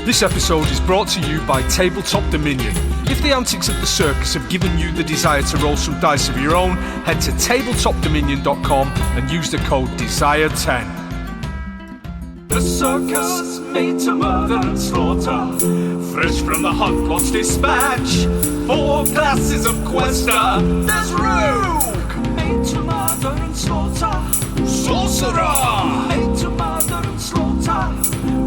This episode is brought to you by Tabletop Dominion. If the antics of the circus have given you the desire to roll some dice of your own, head to tabletopdominion.com and use the code DESIRE10. The circus made to murder and slaughter, fresh from the hunt plot's dispatch. 4 classes of quester. There's rogue, made to murder and slaughter. Sorcerer, made to murder and slaughter.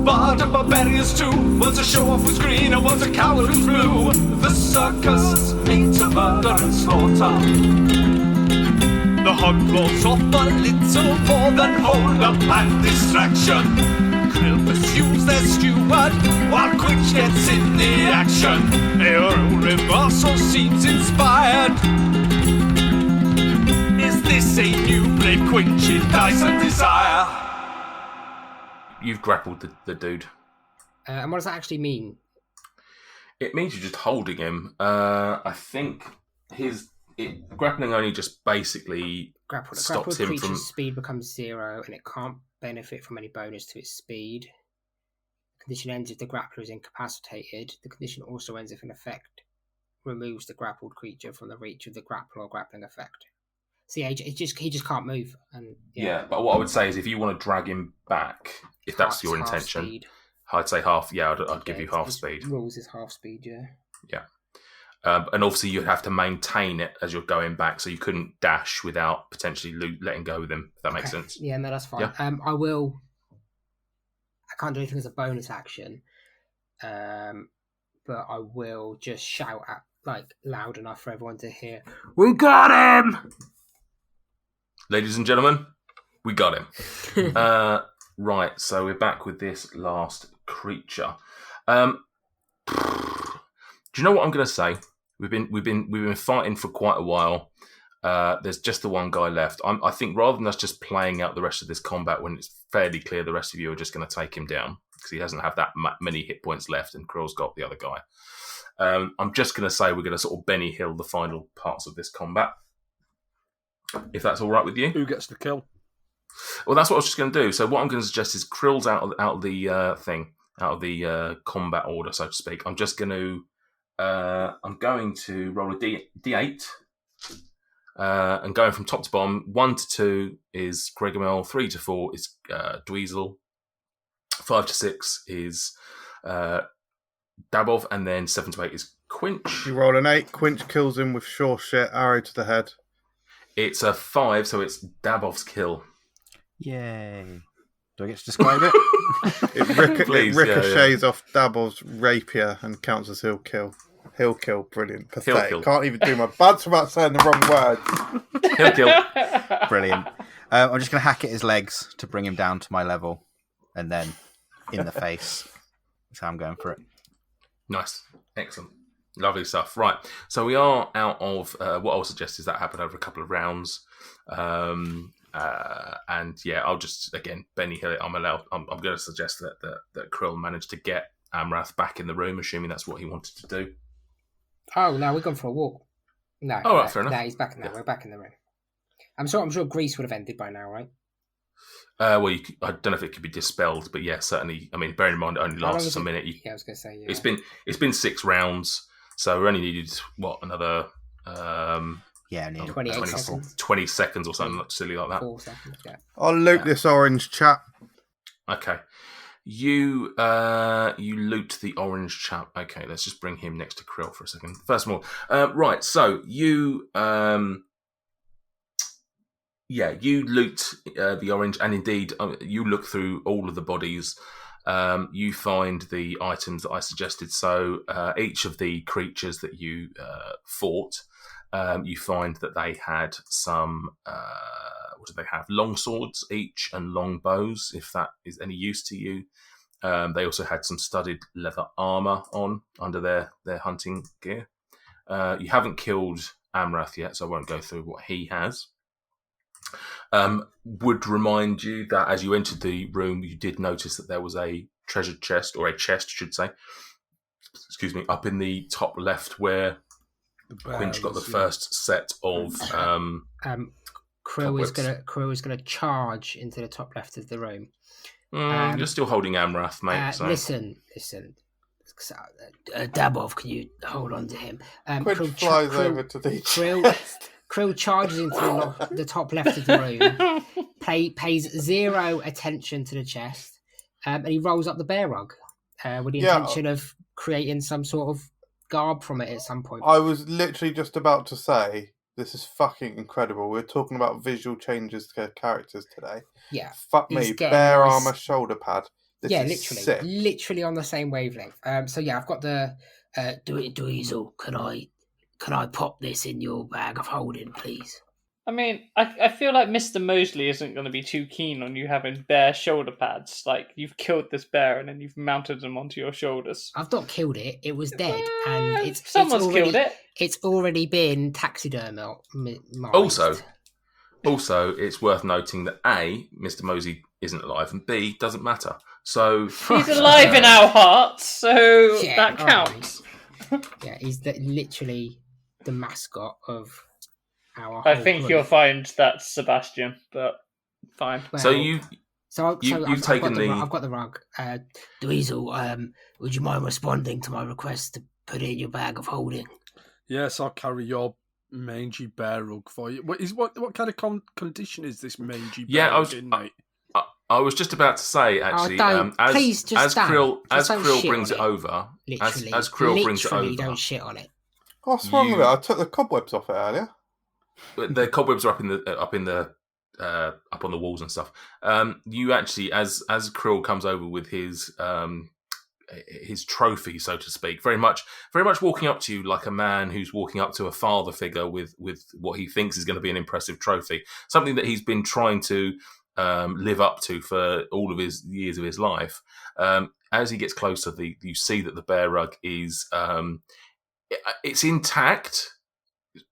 Bard and barbarians too. One's a show off who's green and one's a coward who's blue. The circus made to murder and slaughter. The hunt blows off a little more than hold up and distraction. Krill pursues their steward while Quinch gets in the action. Their reversal seems inspired. Is this a new blade Quinch in Dice and Desire? You've grappled the dude. And what does that actually mean? It means you're just holding him. I think grappling only just basically stops him from... speed becomes 0 and it can't benefit from any bonus to its speed. The condition ends if the grappler is incapacitated. The condition also ends if an effect removes the grappled creature from the reach of the grappler or grappling effect. So yeah, he just can't move. And yeah, but what I would say is if you want to drag him back, if that's your intention, speed. I'd say half. Yeah, I'd give you half speed. Rules is half speed. Yeah. Yeah. And obviously you'd have to maintain it as you're going back, so you couldn't dash without potentially letting go with him, if that makes sense. Yeah, no, that's fine. Yeah. I can't do anything as a bonus action, but I will just shout at, loud enough for everyone to hear, "We got him!" Ladies and gentlemen, we got him. Right, so we're back with this last creature. Do you know what I'm going to say? We've been fighting for quite a while. There's just the one guy left. I think rather than us just playing out the rest of this combat when it's fairly clear the rest of you are just going to take him down because he doesn't have that many hit points left and Krill's got the other guy. I'm just going to say we're going to sort of Benny Hill the final parts of this combat, if that's all right with you. Who gets the kill? Well, that's what I was just going to do. So what I'm going to suggest is Krill's out of the thing, out of the combat order, so to speak. I'm just going to roll a D8, and going from top to bottom. 1 to 2 is Gregomel, 3 to 4 is Dweezil, 5 to 6 is Dabov, and then 7 to 8 is Quinch. You roll an 8, Quinch kills him with sure shit, arrow to the head. It's a 5, so it's Dabov's kill. Yay. Do I get to describe it? It ricochets off Dabble's rapier and counts as hill kill. Hill kill, brilliant. Pathetic. Kill. Can't even do my buds without saying the wrong word. Hill kill. Brilliant. I'm just going to hack at his legs to bring him down to my level, and then in the face. That's how I'm going for it. Nice. Excellent. Lovely stuff. Right. So we are out of what I'll suggest is that happen over a couple of rounds. And yeah, I'll just, again, Benny Hill, I'm going to suggest that Krill managed to get Amarath back in the room, assuming that's what he wanted to do. Oh, no, we've gone for a walk. No. Oh, right, fair enough. No, he's back now. Yeah. We're back in the room. I'm sure Grease would have ended by now, right? Well, I don't know if it could be dispelled, but yeah, certainly. I mean, bearing in mind it only lasts a minute. Yeah, I was going to say, yeah. It's been 6 rounds, so we only needed, another... 28 seconds. 20 seconds or something silly like that. 4 seconds, yeah. I'll loot this orange chap. Okay. You loot the orange chap. Okay, let's just bring him next to Krill for a second. First of all, right, so you loot the orange, and indeed you look through all of the bodies. You find the items that I suggested. So each of the creatures that you fought, you find that they had some, what do they have? Long swords each and long bows, if that is any use to you. They also had some studded leather armour on under their hunting gear. You haven't killed Amarath yet, so I won't go through what he has. Would remind you that as you entered the room, you did notice that there was a treasure chest, or a chest, I should say, up in the top left where Quinch got the first set of Crow is gonna charge into the top left of the room. You're still holding Amarath, mate. So. Listen. Dabov, can you hold on to him? Quid flies over to the Krill charges into the top left of the room, pays zero attention to the chest, and he rolls up the bear rug with the intention of creating some sort of garb from it at some point. I was literally just about to say, this is fucking incredible. We're talking about visual changes to characters today. Yeah. Fuck me, bear armor shoulder pad. This is sick. Literally on the same wavelength. So yeah, I've got the Dweezil. Can I pop this in your bag of holding, please? I mean, I feel like Mr. Mosley isn't going to be too keen on you having bear shoulder pads. Like, you've killed this bear and then you've mounted them onto your shoulders. I've not killed it. It was dead. And Someone's killed it. It's already been taxidermal. Also, it's worth noting that A, Mr. Mosley isn't alive, and B, doesn't matter. So he's alive in our hearts, so that counts. Yeah, he's literally the mascot of our. I think you'll find that's Sebastian, but fine. Well, so you've taken the. I've got the rug. Dweezil, would you mind responding to my request to put it in your bag of holding? Yes, I'll carry your mangy bear rug for you. What kind of condition is this mangy bear rug in, mate? I was just about to say, actually, as Krill brings it over, as Krill brings it over, don't shit on it. What's wrong with it? I took the cobwebs off it earlier. The cobwebs are up on the walls and stuff. You actually, as Krill comes over with his trophy, so to speak, very much walking up to you like a man who's walking up to a father figure with what he thinks is going to be an impressive trophy, something that he's been trying to live up to for all of his years of his life. As he gets closer, you see that the bear rug is it's intact,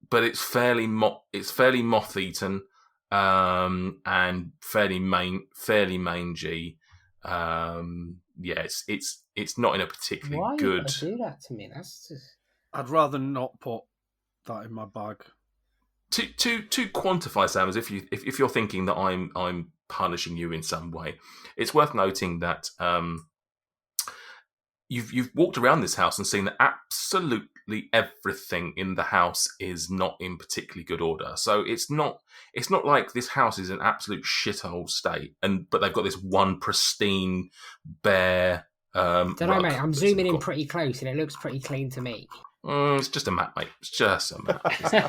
but it's fairly moth-eaten and fairly mangy. It's not in a particularly good. Why do that to me? That's just. I'd rather not put that in my bag. To quantify, Sam, as if you're thinking that I'm punishing you in some way, it's worth noting that you've walked around this house and seen that absolutely everything in the house is not in particularly good order. So it's not like this house is in absolute shithole state, but they've got this one pristine bare. Don't know, mate. I'm zooming in pretty close, and it looks pretty clean to me. It's just a map, mate. It's just a map. You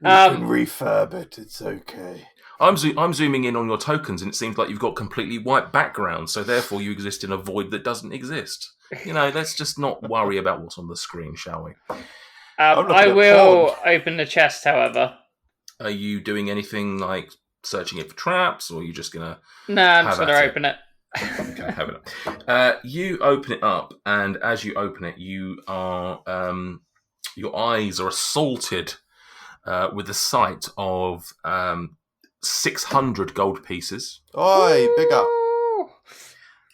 can refurb it. It's okay. I'm zooming in on your tokens, and it seems like you've got completely white backgrounds, so therefore you exist in a void that doesn't exist. Let's just not worry about what's on the screen, shall we? I will open the chest, however. Are you doing anything like searching it for traps, or are you just going to... No, I'm just going to open it. Okay, have it up. You open it up, and as you open it, you are your eyes are assaulted with the sight of 600 gold pieces. Oi, big up.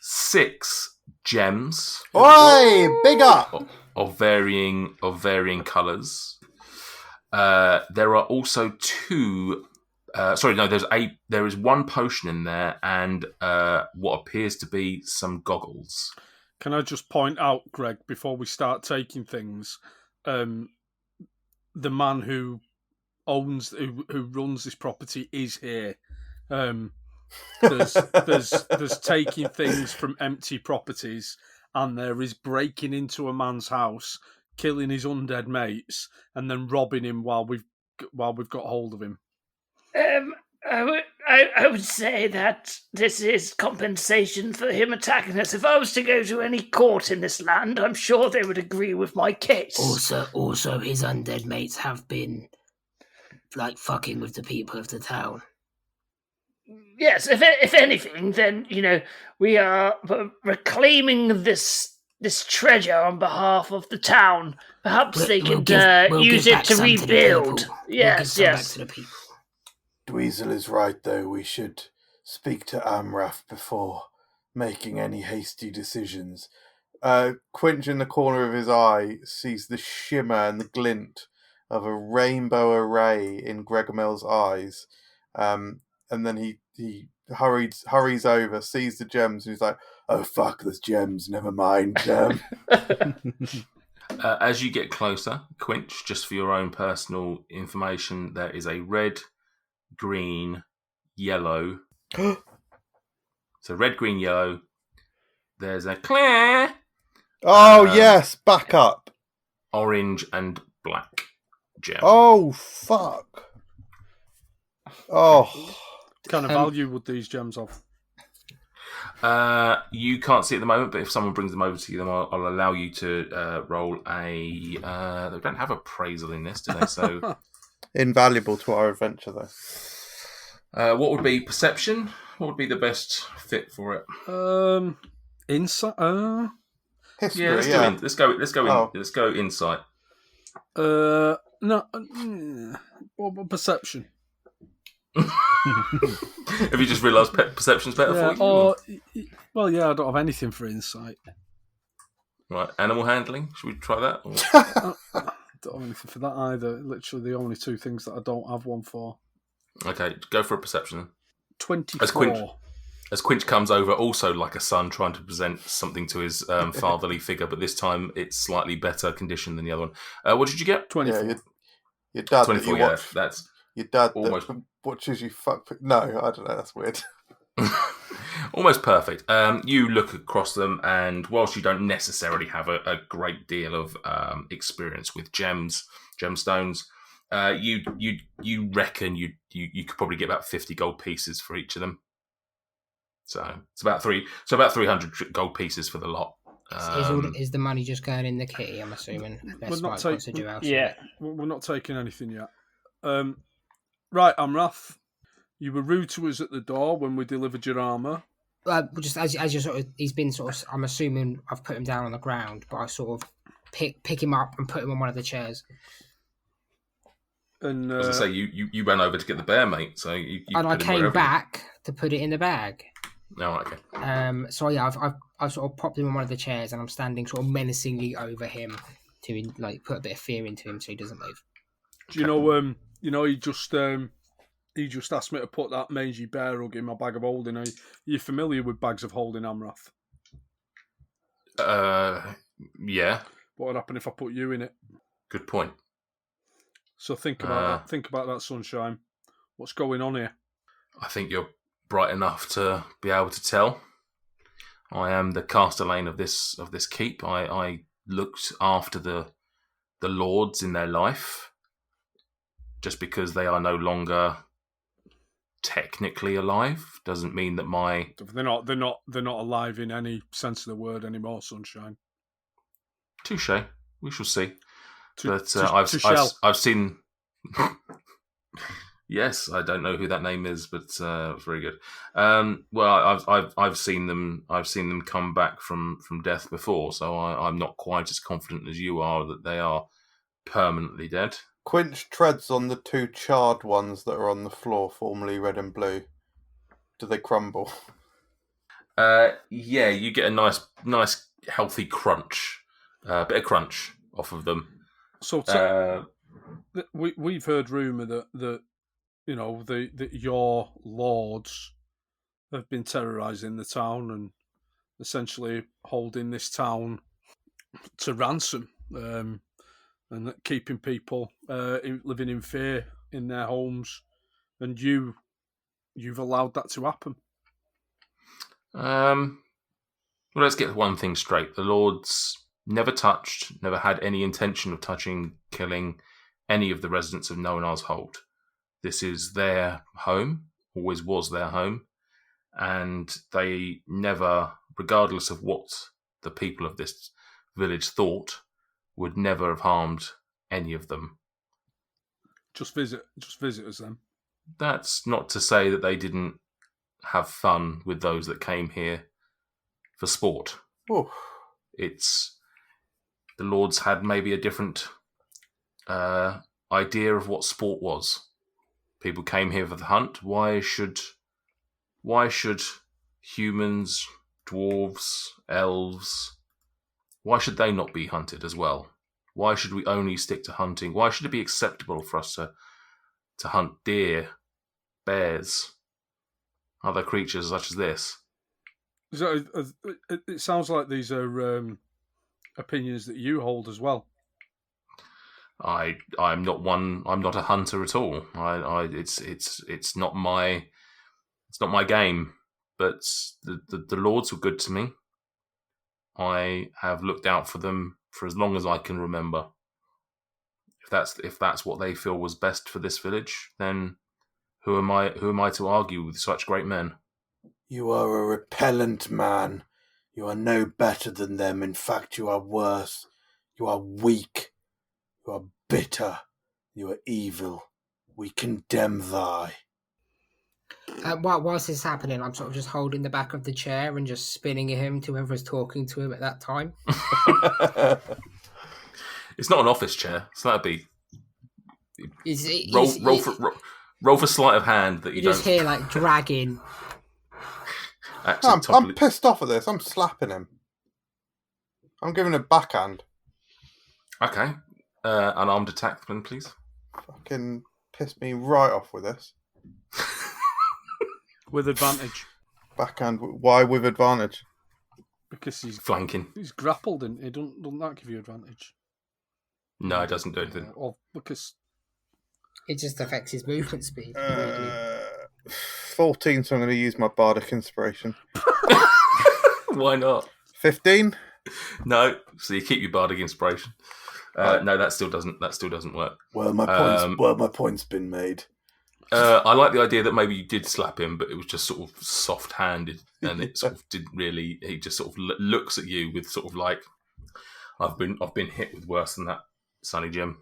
6 gems. Oi, big up. Of varying colours. There are also 2. There is 1 potion in there and what appears to be some goggles. Can I just point out, Greg, before we start taking things, the man who runs this property is here. There's taking things from empty properties, and there is breaking into a man's house, killing his undead mates, and then robbing him while we've got hold of him. I would say that this is compensation for him attacking us. If I was to go to any court in this land, I'm sure they would agree with my case. Also, his undead mates have been fucking with the people of the town. Yes, if anything, then we are reclaiming this treasure on behalf of the town. Perhaps they could use it to rebuild. Yes. Back to the people. Dweezil is right, though. We should speak to Amarath before making any hasty decisions. Quinch in the corner of his eye sees the shimmer and the glint of a rainbow array in Gregomil's eyes. And then he hurries over, sees the gems, and he's like, "Oh fuck, there's gems. Never mind." As you get closer, Quinch, just for your own personal information, there is a red, green, yellow. So red, green, yellow. There's a clear. Yes, back up. Orange and black gem. Oh fuck. Oh. What kind of value would these gems have? You can't see at the moment, but if someone brings them over to you, then I'll allow you to roll a. They don't have appraisal in this, do they? So Invaluable to our adventure, though. what would be perception? What would be the best fit for it? Insight. History. Yeah, let's go insight. No. What perception? Have you just realised perception's better for you? Well, yeah, I don't have anything for insight. Right, animal handling. Should we try that? Or? I don't have anything for that either. Literally, the only two things that I don't have one for. Okay, go for a perception then. 24. As Quinch comes over, also like a son, trying to present something to his fatherly figure, but this time it's slightly better condition than the other one. What did you get? 24. Yeah, your dad. 24. That you watch, that's your dad almost that watches you fuck. No, I don't know. That's weird. almost perfect. You look across them, and whilst you don't necessarily have a great deal of experience with gemstones, you reckon you could probably get about 50 gold pieces for each of them. So it's about 300 gold pieces for the lot. Is the money just going in the kitty? I'm assuming. We're not taking. Yeah, we're not taking anything yet. Right, Amarath, you were rude to us at the door when we delivered your armour. Just as you sort of, he's been sort of. I'm assuming I've put him down on the ground, but I sort of pick him up and put him on one of the chairs. And as I say, you ran over to get the bear, mate. So you and I came back to put it in the bag. No, okay. So yeah, I've sort of popped him on one of the chairs, and I'm standing sort of menacingly over him to like put a bit of fear into him so he doesn't move. Do you know? He just asked me to put that mangy bear hug in my bag of holding. Are you familiar with bags of holding, Amarath? Yeah. What would happen if I put you in it? Good point. So think about that. Think about that, Sunshine. What's going on here? I think you're bright enough to be able to tell. I am the castellan of this keep. I looked after the lords in their life. Just because they are no longer technically alive doesn't mean that they're not alive in any sense of the word anymore, Sunshine. Touche. We shall see. But I've seen. Yes, I don't know who that name is, but very good. Well, I've seen them. I've seen them come back from death before, so I'm not quite as confident as you are that they are permanently dead. Quinch treads on the two charred ones that are on the floor, formerly red and blue. Do they crumble? Yeah, you get a nice healthy crunch, bit of crunch off of them. So we've heard rumour that you know that your lords have been terrorising the town and essentially holding this town to ransom. And keeping people living in fear in their homes, and you've allowed that to happen. Well, let's get one thing straight: the Lords never had any intention of touching, killing any of the residents of Noanar's Hold. This is their home, always was their home, and they never, regardless of what the people of this village thought, would never have harmed any of them. Just visitors then. That's not to say that they didn't have fun with those that came here for sport. Oof. It's the Lords had maybe a different idea of what sport was. People came here for the hunt. Why should humans, dwarves, elves, why should they not be hunted as well? Why should we only stick to hunting? Why should it be acceptable for us to hunt deer, bears? other creatures such as this. So, it sounds like these are opinions that you hold as well. I'm not one. I'm not a hunter at all. It's not my game. But the lords were good to me. I have looked out for them for as long as I can remember. If that's what they feel was best for this village, then who am I to argue with such great men? You are a repellent man. You are no better than them. In fact, you are worse. You are weak. You are bitter. You are evil. We condemn thy. Whilst this is happening, I'm sort of just holding the back of the chair and just spinning him to whoever's talking to him at that time. It's not an office chair, so that'd be Is roll for sleight of hand that you just don't. hear like dragging. I'm pissed off at this. I'm slapping him. I'm giving a backhand. Okay, unarmed attack, then, please. Fucking pissed me right off with this. With advantage. Backhand. Why with advantage? Because he's Flanking. He's grappled, and it doesn't that give you advantage? No, it doesn't do anything. Or because It just affects his movement speed. 14, so I'm going to use my bardic inspiration. Why not? 15. No, so you keep your bardic inspiration. No, that still doesn't work. Well, my point's been made. I like the idea that maybe you did slap him, but it was just sort of soft-handed, and it sort of didn't really. He just sort of looks at you with sort of like, I've been hit with worse than that, Sonny Jim.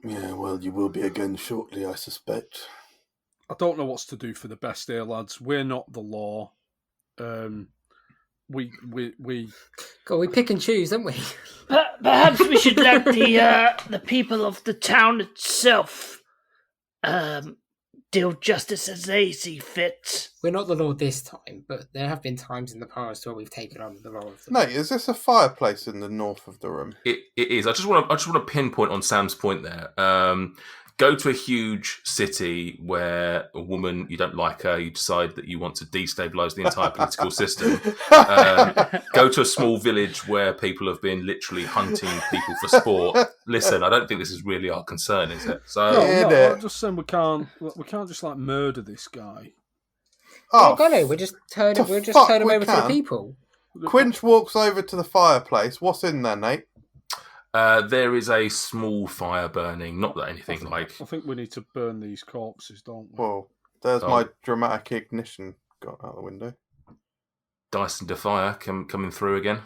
Yeah, well, you will be again shortly, I suspect. I don't know what's to do for the best here, lads. We're not the law. We God, we pick and choose, don't we? Perhaps we should let the people of the town itself deal justice as they see fit. We're not the law this time, but there have been times in the past where we've taken on the role of the Mate, is this a fireplace in the north of the room? It is. I just want to pinpoint on Sam's point there. Go to a huge city where a woman, you don't like her, you decide that you want to destabilise the entire political system. Go to a small village where people have been literally hunting people for sport. Listen, I don't think this is really our concern, is it? So no, I'm just saying we can't just like murder this guy. Oh, we're just turning him over to the people. Quinch walks over to the fireplace. What's in there, Nate? There is a small fire burning. Not that anything like. I think we need to burn these corpses, don't we? Well, there's my dramatic ignition got out the window. Dyson Defire coming through again.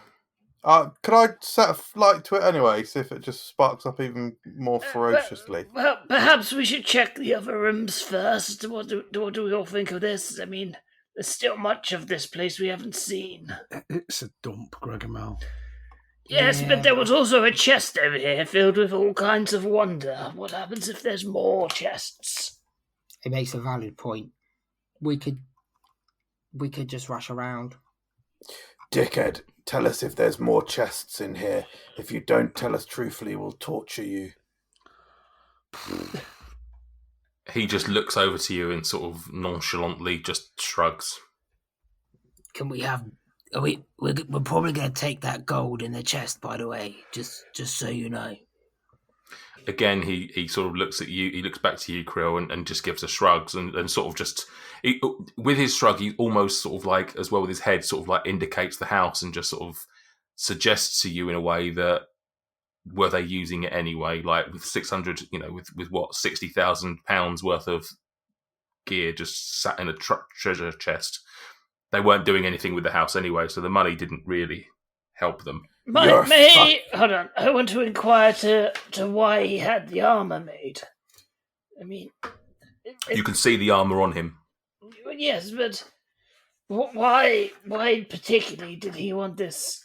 Could I set a light to it anyway, see if it just sparks up even more ferociously? Well, perhaps we should check the other rooms first. What do we all think of this? I mean, there's still much of this place we haven't seen. It's a dump, Gregamel. Yes, but there was also a chest over here filled with all kinds of wonder. What happens if there's more chests? It makes a valid point. We could just rush around. Dickhead, tell us if there's more chests in here. If you don't tell us truthfully, we'll torture you. He just looks over to you and sort of nonchalantly just shrugs. Can we have? We're probably going to take that gold in the chest, by the way. Just so you know. Again, he sort of looks at you. He looks back to you, Krill, and just gives a shrugs and sort of just with his shrug, he almost sort of like, as well with his head, sort of like indicates the house and just sort of suggests to you in a way that were they using it anyway? Like with 600, with what, £60,000 worth of gear just sat in a treasure chest. They weren't doing anything with the house anyway, so the money didn't really help them. Hold on. I want to inquire to why he had the armor made. I mean, you can see the armor on him. Yes, but why particularly did he want this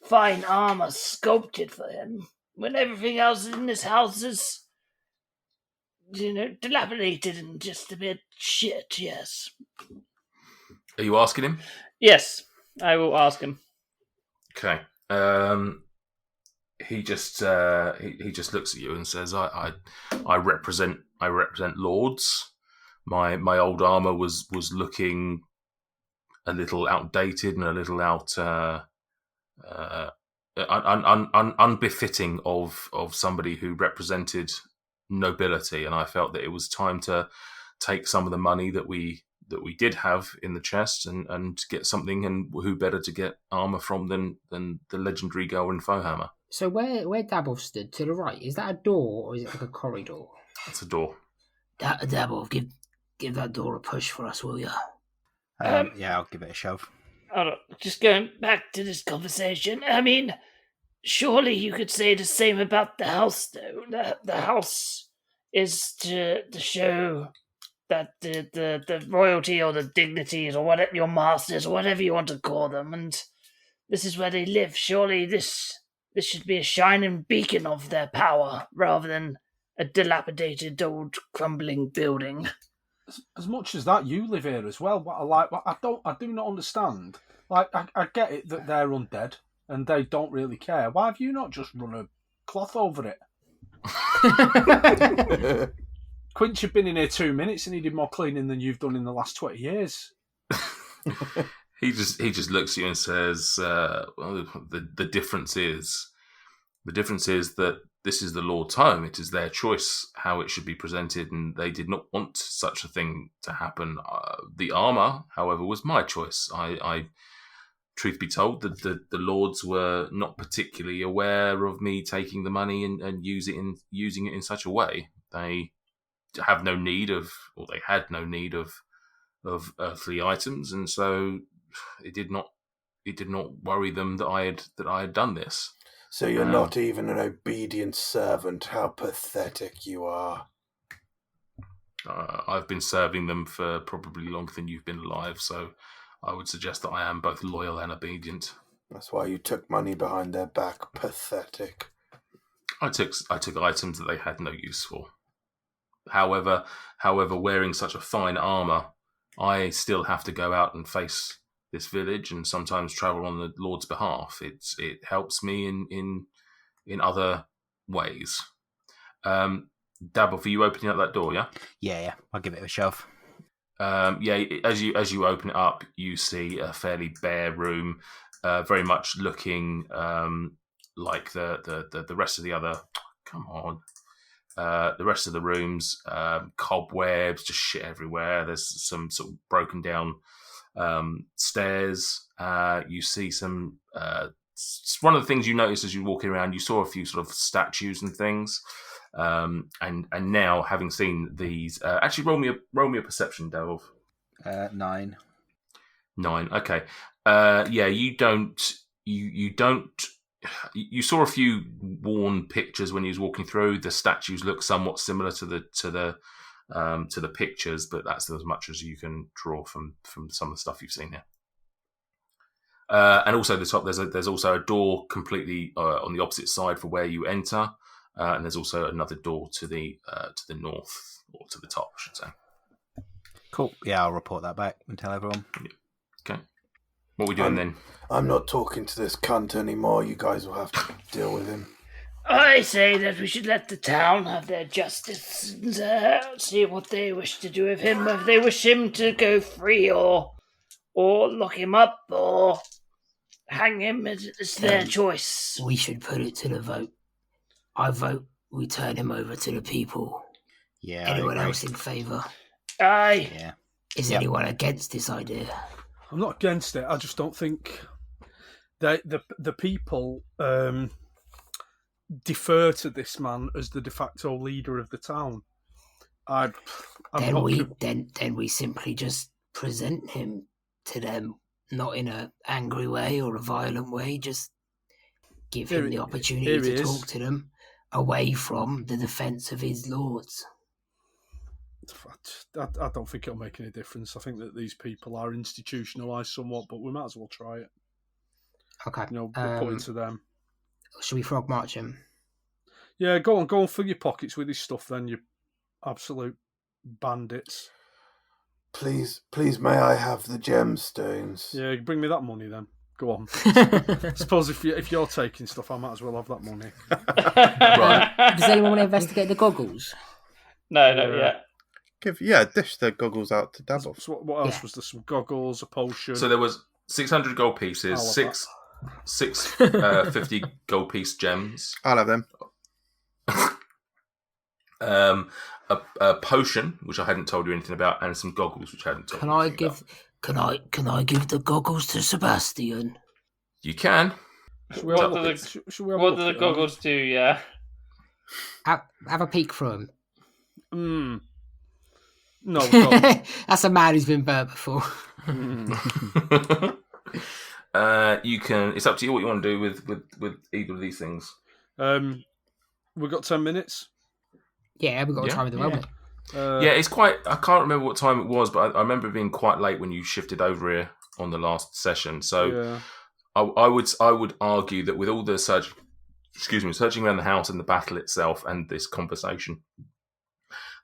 fine armor sculpted for him when everything else in this house is, dilapidated and just a bit shit? Yes. Are you asking him? Yes, I will ask him. Okay. He just looks at you and says, "I represent lords. my old armor was looking a little outdated and a little unbefitting of somebody who represented nobility, and I felt that it was time to take some of the money that we did have in the chest and get something, and who better to get armor from than the legendary Gelrin Foehammer. So where Dabble stood to the right, is that a door or is it like a corridor? That's a door. Dabble, give that door a push for us, will you? Yeah, I'll give it a shove. Just going back to this conversation, I mean, surely you could say the same about the house, though. The house is to show that the royalty or the dignities or whatever, your masters or whatever you want to call them, and this is where they live. Surely this should be a shining beacon of their power rather than a dilapidated old crumbling building. As much as that, you live here as well. What I do not understand. Like, I get it that they're undead and they don't really care. Why have you not just run a cloth over it? Quinch, you've been in here 2 minutes and he did more cleaning than you've done in the last 20 years. He just looks at you and says, well, the difference is that this is the Lord's home. It is their choice how it should be presented, and they did not want such a thing to happen. The armour, however, was my choice. I truth be told, the Lords were not particularly aware of me taking the money and using it in such a way. They have no need of, or they had no need of earthly items, and so it did not worry them that I had done this. So you're not even an obedient servant. How pathetic you are. I've been serving them for probably longer than you've been alive, so I would suggest that I am both loyal and obedient. That's why you took money behind their back. Pathetic. I took items that they had no use for. However, wearing such a fine armour, I still have to go out and face this village and sometimes travel on the Lord's behalf. It helps me in other ways. Dabble, for you opening up that door, yeah? Yeah, I'll give it a shove. As you open it up, you see a fairly bare room, very much looking like the rest of the other. Come on. The rest of the rooms, cobwebs, just shit everywhere. There's some sort of broken down stairs. You see some. One of the things you notice as you're walking around, you saw a few sort of statues and things. And now, having seen these, actually roll me a perception, Delve. 9. 9. Okay. You don't. You saw a few worn pictures when you was walking through. The statues look somewhat similar to the pictures, but that's as much as you can draw from some of the stuff you've seen here. And also, the top there's also a door completely on the opposite side for where you enter, and there's also another door to the north, or to the top, I should say. Cool. Yeah, I'll report that back and tell everyone. Okay. What are we doing then? I'm not talking to this cunt anymore. You guys will have to deal with him. I say that we should let the town have their justice and see what they wish to do with him. If they wish him to go free or lock him up or hang him, it's their choice. We should put it to the vote. I vote we turn him over to the people. Yeah. Anyone else in favour? Aye. Yeah. Is anyone against this idea? I'm not against it. I just don't think the people defer to this man as the de facto leader of the town. Then we simply just present him to them, not in an angry way or a violent way. Just give him the opportunity to talk to them away from the defence of his lords. I don't think it'll make any difference. I think that these people are institutionalised somewhat, but we might as well try it. Okay. We'll put it to them. Should we frog march him? Yeah, go on, fill your pockets with his stuff then, you absolute bandits. Please, may I have the gemstones? Yeah, bring me that money then. Go on. Suppose if you're taking stuff, I might as well have that money. Right. Does anyone want to investigate the goggles? No, not yet. dish the goggles out to Dabov. So what else was there? Some goggles, a potion. So there was 600 gold pieces, All of six 50 gold piece gems, I'll have them. a potion which I hadn't told you anything about, and some goggles which I hadn't told Can you I anything give? about. Can I give the goggles to Sebastian? You can. Should we have What a do look- the should we have a what look do the at goggles do? Yeah. Have a peek through them? No, him. don't. That's a man who's been burnt before. You can. It's up to you what you want to do with either of these things. We've got 10 minutes. Yeah, we've got to Yeah, try with the moment. Yeah, it's quite. I can't remember what time it was, but I remember it being quite late when you shifted over here on the last session. So Yeah. I would argue that with all the searching around the house and the battle itself and this conversation,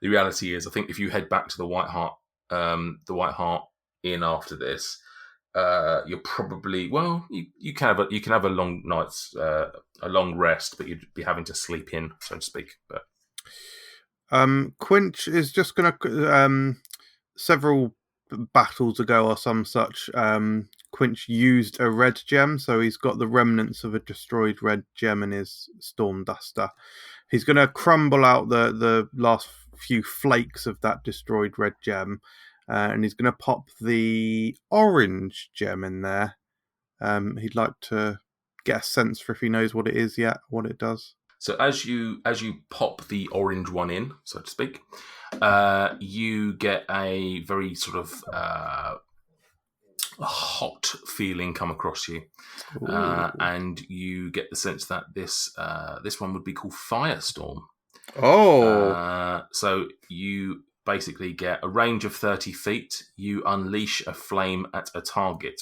the reality is, I think if you head back to the White Hart Inn after this, you're probably you can have a long night's a long rest, but you'd be having to sleep in, so to speak. But Quinch is just going to several battles ago or some such. Quinch used a red gem, so he's got the remnants of a destroyed red gem in his storm duster. He's going to crumble out the last few flakes of that destroyed red gem, and he's going to pop the orange gem in there. He'd like to get a sense for if he knows what it is yet, what it does. so as you pop the orange one in, so to speak, you get a very sort of hot feeling come across you, and you get the sense that this one would be called Firestorm. So you basically get a range of 30 feet. You unleash a flame at a target.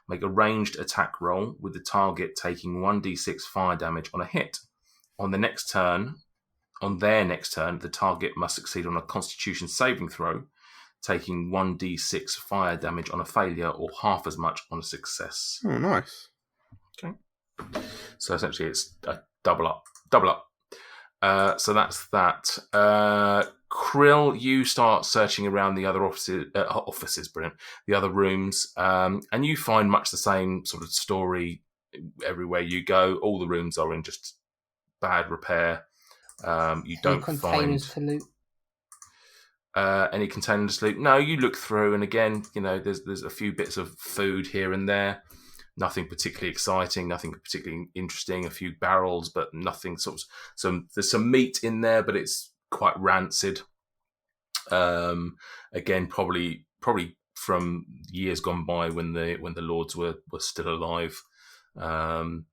Make a ranged attack roll with the target taking 1d6 fire damage on a hit. On their next turn, the target must succeed on a Constitution saving throw, taking 1d6 fire damage on a failure or half as much on a success. Oh, nice. Okay. So essentially it's a double up. So that's that. Krill, you start searching around the other offices, brilliant, the other rooms, and you find much the same sort of story everywhere you go. All the rooms are in just bad repair. You don't containers find to loot. any containers to loot. No, you look through, and again, there's a few bits of food here and there. Nothing particularly exciting, nothing particularly interesting. A few barrels, but nothing there's some meat in there, but it's quite rancid. Again, probably from years gone by when the lords were still alive. You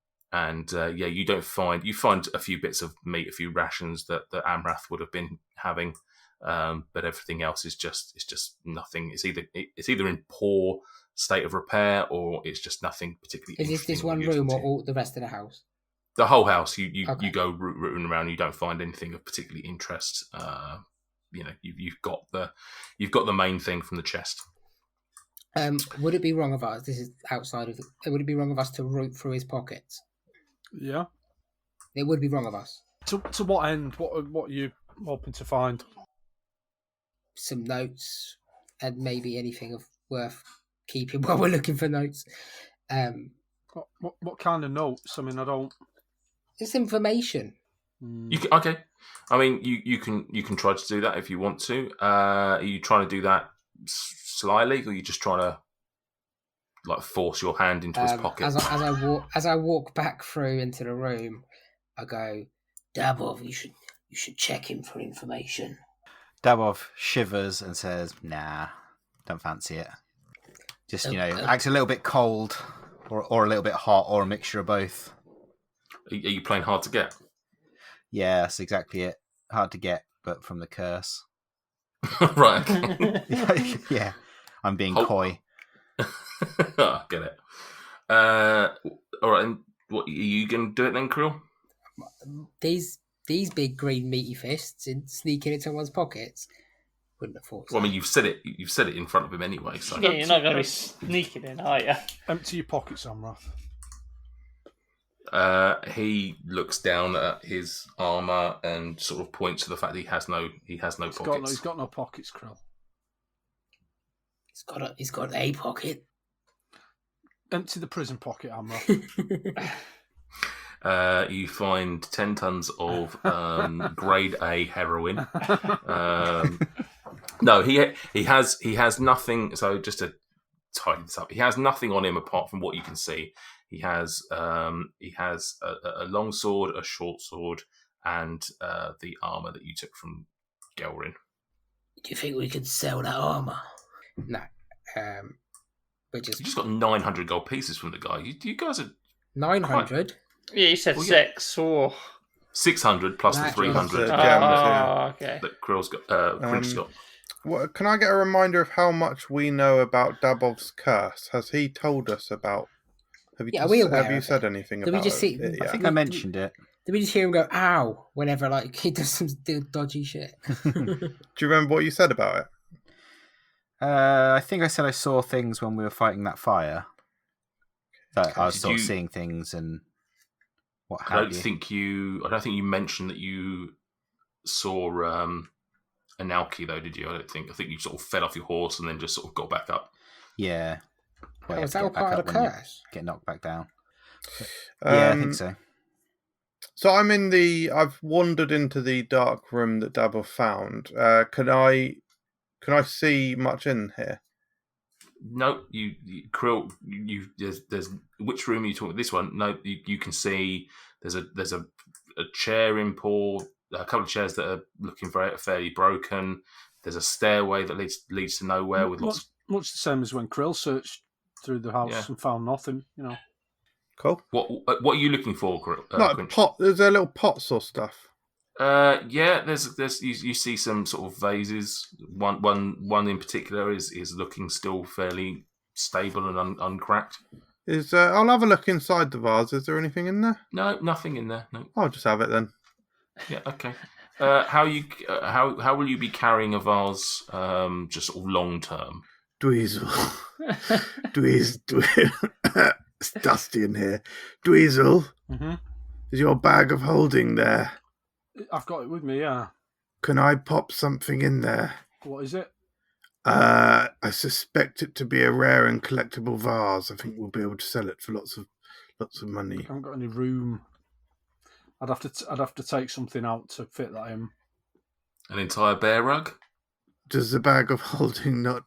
find a few bits of meat, a few rations that Amarath would have been having, but everything else is just nothing. It's either in poor state of repair or it's just nothing particularly Is interesting. this one room or all the rest of the house? The whole house. You Okay. go rooting around. You don't find anything of particular interest. You've got the main thing from the chest. Would it be wrong of us? This is outside of. Would it be wrong of us to root through his pockets? Yeah. It would be wrong of us. To what end? What are you hoping to find? Some notes and maybe anything of worth keeping while we're looking for notes. What kind of notes? I mean, I don't. It's information. You can, okay. I mean, you can try to do that if you want to. Are you trying to do that slyly, or are you just trying to like force your hand into his pocket? As I walk back through into the room, I go, Dabov, you should check him for information. Dabov shivers and says, "Nah, don't fancy it. Just, acts a little bit cold or a little bit hot or a mixture of both." Are you playing hard to get? Yeah, that's exactly it. Hard to get, but from the curse. Right. Okay. Yeah, I'm being coy. I get it. All right. And what are you going to do it then, Krill? these big green meaty fists and sneaking into someone's pockets. Wouldn't have thought so. Well, I mean, you've said it in front of him anyway. So Yeah, you're not going to be sneaking in, are you? Empty your pockets, Amarath. He looks down at his armor and sort of points to the fact that he has no pockets. He's got no pockets, Krill. He's got a pocket. Empty the prison pocket, Amra. You find 10 tons of grade A heroin. No, he has nothing. So just to tidy this up, he has nothing on him apart from what you can see. He has a long sword, a short sword, and the armor that you took from Gelrin. Do you think we could sell that armor? No. You just got 900 gold pieces from the guy. You guys are 900? Yeah, you said 6 or 600 plus the 300 okay. that Krill's got. Quinch's got. What, can I get a reminder of how much we know about Dabov's curse? Has he told us about? Have you said anything about it? I think I mentioned it. Did we just hear him go, ow, whenever he does some dodgy shit? Do you remember what you said about it? I think I said I saw things when we were fighting that fire. That I was sort of seeing things and what have you. I don't think you mentioned that you saw Analki though, did you? I think you sort of fell off your horse and then just sort of got back up. Yeah. Oh, was that all part of the curse? Get knocked back down. Yeah, I think so. So I've wandered into the dark room that Dabov found. Can I see much in here? No, Krill. There's which room are you talking? This one? No, you can see. There's a chair in poor. A couple of chairs that are looking fairly broken. There's a stairway that leads to nowhere with lots. Much the same as when Krill searched through the house and found nothing. Cool. What are you looking for, Krill? Like pot. There's a little pots or stuff. Yeah, there's you see some sort of vases. One in particular is looking still fairly stable and uncracked. I'll have a look inside the vase. Is there anything in there? No, nothing in there. No. I'll just have it then. Yeah. Okay. How will you be carrying a vase? Just sort of long term. Dweezil. It's dusty in here. Dweezil, is your bag of holding there? I've got it with me, yeah. Can I pop something in there? What is it? I suspect it to be a rare and collectible vase. I think we'll be able to sell it for lots of money. I haven't got any room. I'd have to take something out to fit that in. An entire bear rug? Does the bag of holding not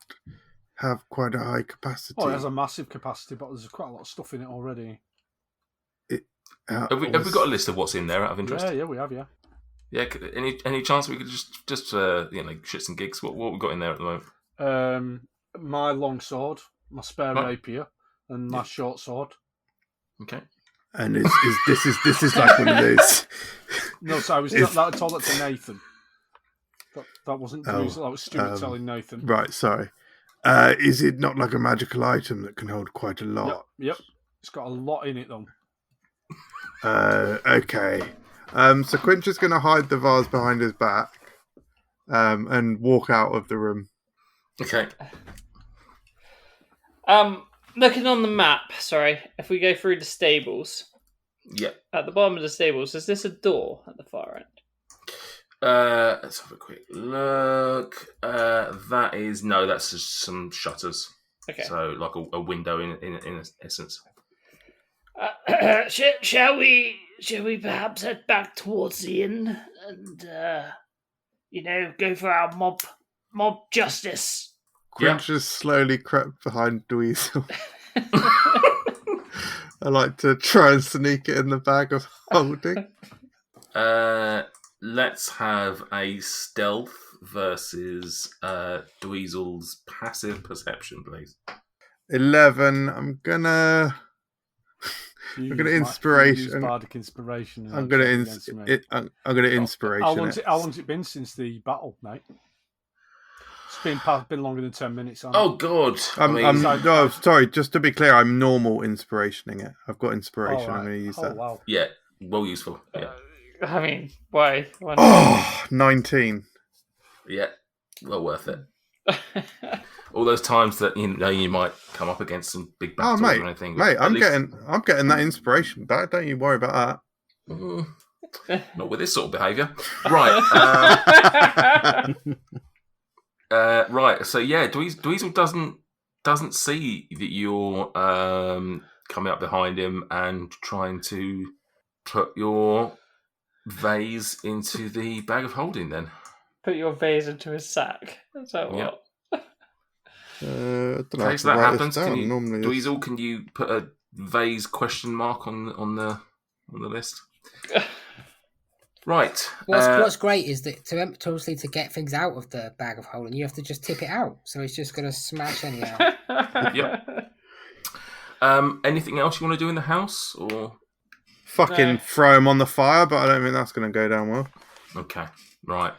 have quite a high capacity? Oh, it has a massive capacity, but there's quite a lot of stuff in it already. Have we got a list of what's in there out of interest? Yeah, we have, yeah. Yeah, any chance we could just shits and gigs? What we got in there at the moment? My long sword, my spare rapier, and my short sword. Okay. And this is like one of those. No, so I told that to Nathan. That wasn't Dweezil, that was Stuart telling Nathan. Right, sorry. Is it not like a magical item that can hold quite a lot? Yep. It's got a lot in it though. Okay. So Quinch is going to hide the vase behind his back and walk out of the room. Okay. Looking on the map, if we go through the stables. Yep. At the bottom of the stables, is this a door at the far end? Let's have a quick look. That's just some shutters. Okay. So like a window in essence. Shall we perhaps head back towards the inn and go for our mob justice? Quinch has slowly crept behind Dweezil. I like to try and sneak it in the bag of holding. Let's have a stealth versus Dweezil's passive perception, please. 11. I'm gonna inspiration. Bardic inspiration. I'm gonna inspiration. How long's it been since the battle, mate? It's been longer than 10 minutes. Oh God! Sorry. Just to be clear, I'm normal inspirationing it. I've got inspiration. Right. I'm going to use that. Wow. Yeah, well useful. Yeah. I mean, why? 19. Yeah, well worth it. all those times that you might come up against some big battles or anything. Mate, I'm getting that inspiration back. Don't you worry about that. Not with this sort of behaviour. Right. Right. So yeah, Dweezil doesn't see that you're coming up behind him and trying to put your vase into the bag of holding. Then put your vase into his sack. Is that what? I don't know. Okay, so that happens. Dweezil, can you put a vase question mark on the list? Right. What's great is that to get things out of the bag of holding, you have to just tip it out. So it's just going to smash anyhow. Yep. Anything else you want to do in the house, or fucking throw him on the fire? But I don't think that's going to go down well. Okay. Right.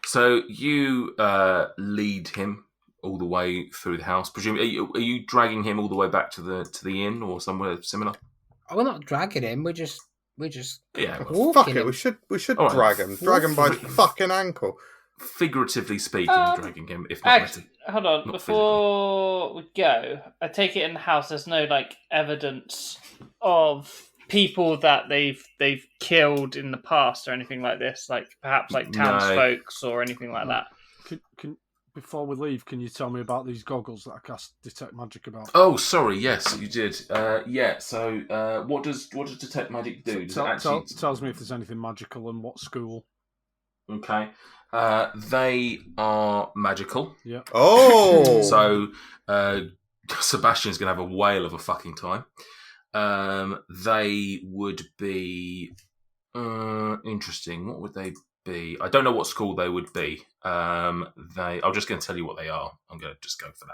So you lead him all the way through the house. Presumably, are you dragging him all the way back to the inn or somewhere similar? Oh, we're not dragging him. We're just fuck it. We should drag him. Drag him by the fucking ankle. Figuratively speaking, dragging him. If not, hold on. Before we go, I take it in the house. There's no like evidence of people that they've killed in the past or anything like this. Like perhaps like townsfolks or anything like that. Can before we leave, can you tell me about these goggles that I cast detect magic about? Oh, sorry. Yes, you did. Yeah. So, what does detect magic do? Tells me if there's anything magical and what school. Okay. They are magical. Yeah. Oh. So, Sebastian's gonna have a whale of a fucking time. They would be interesting. What would they be? I don't know what school they would be. I'm just going to tell you what they are. I'm going to just go for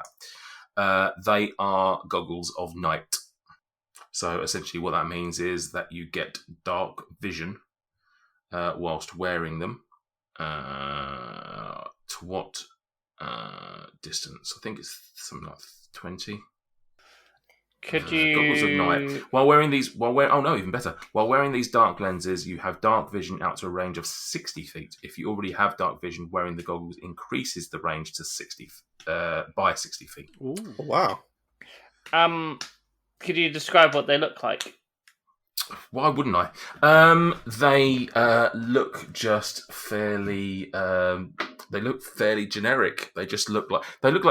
that. They are goggles of night. So essentially what that means is that you get dark vision whilst wearing them. To what distance? I think it's something like 20. Could you goggles of night while wearing these? Even better. While wearing these dark lenses, you have dark vision out to a range of 60 feet. If you already have dark vision, wearing the goggles increases the range to 60 by 60 feet. Ooh. Wow. Could you describe what they look like? Why wouldn't I? They look just fairly. They look fairly generic. They just look like they look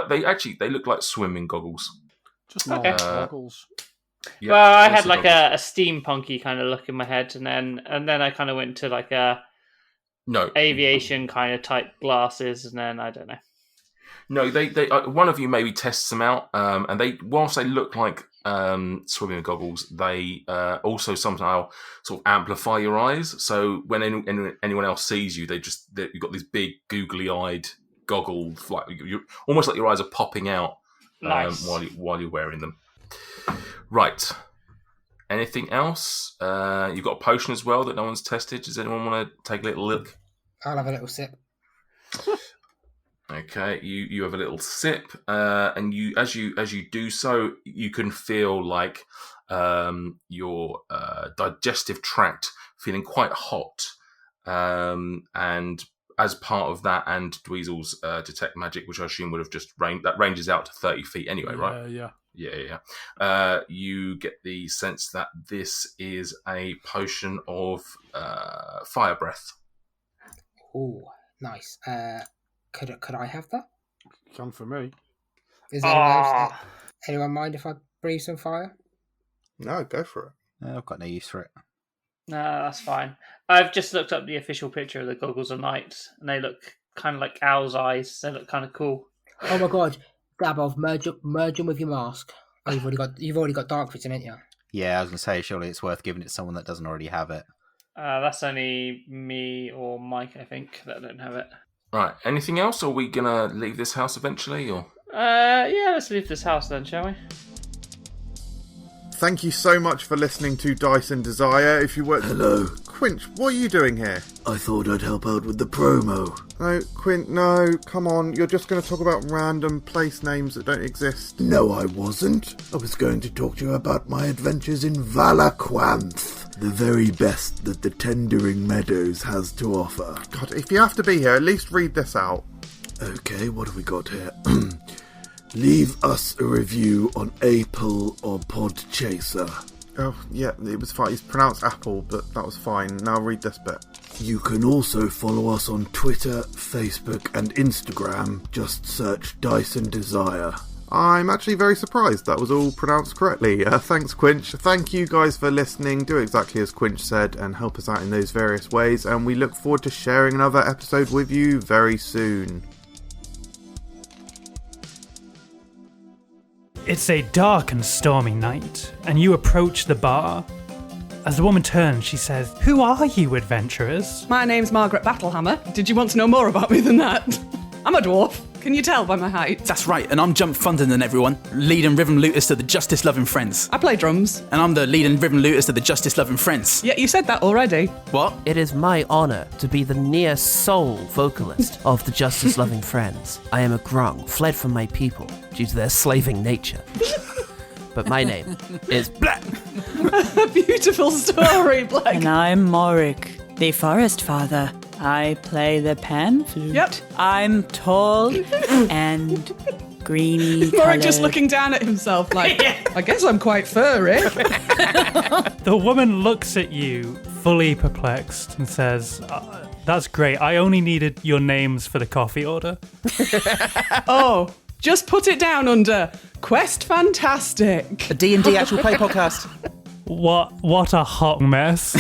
like swimming goggles. Just normal goggles. Yeah, well, I had like a steampunky kind of look in my head, and then I kind of went to like a aviation kind of type glasses, and then I don't know. No, they one of you maybe tests them out, and whilst they look like swimming goggles, they also somehow sort of amplify your eyes. So when anyone else sees you, you've got these big googly-eyed goggles, like you're almost like your eyes are popping out. Nice. While you're wearing them. Right. Anything else? You've got a potion as well that no one's tested. Does anyone want to take a little look? I'll have a little sip. Okay, you have a little sip, and you as you do so, you can feel like your digestive tract feeling quite hot, and as part of that, and Dweezil's detect magic, which I assume would have just ranges out to 30 feet anyway, right? Yeah. You get the sense that this is a potion of fire breath. Oh, nice. Could I have that? Can for me. Is anyone mind if I breathe some fire? No, go for it. No, I've got no use for it. No, that's fine. I've just looked up the official picture of the goggles of night, and they look kind of like owl's eyes. They look kind of cool. Oh my god, Dabov, merge them with your mask. Oh, you've already got dark vision, ain't you? Yeah, I was going to say, surely it's worth giving it to someone that doesn't already have it. That's only me or Mike, I think, that don't have it. Right. Anything else? Or are we gonna leave this house eventually? Or yeah, let's leave this house then, shall we? Thank you so much for listening to Dice and Desire. If you were... Hello. Quint, what are you doing here? I thought I'd help out with the promo. No, Quint, no, come on. You're just going to talk about random place names that don't exist. No, I wasn't. I was going to talk to you about my adventures in Valaquanth, the very best that the Tendering Meadows has to offer. God, if you have to be here, at least read this out. Okay, what have we got here? leave us a review on Apple or Podchaser. Oh, yeah, it was fine. It's pronounced Apple, but that was fine. Now read this bit. You can also follow us on Twitter, Facebook and Instagram. Just search Dyson Desire. I'm actually very surprised that was all pronounced correctly. Thanks, Quinch. Thank you guys for listening. Do exactly as Quinch said and help us out in those various ways. And we look forward to sharing another episode with you very soon. It's a dark and stormy night, and you approach the bar. As the woman turns, she says, "Who are you, adventurers?" My name's Margaret Battlehammer. Did you want to know more about me than that? I'm a dwarf. Can you tell by my height? That's right, and I'm Jump Thunder than everyone, lead and rhythm looters to the Justice Loving Friends. I play drums. And I'm the lead and rhythm looters to the Justice Loving Friends. Yeah, you said that already. What? It is my honour to be the near sole vocalist of the Justice Loving Friends. I am a grung, fled from my people due to their slaving nature. But my name is Black. A beautiful story, Black. And I'm Morik, the Forest Father. I play the pan flute. Yep. I'm tall and greeny. Morik just looking down at himself like, I guess I'm quite furry. The woman looks at you, fully perplexed, and says, "That's great. I only needed your names for the coffee order." Oh, just put it down under Quest Fantastic. A D&D actual play podcast. What a hot mess.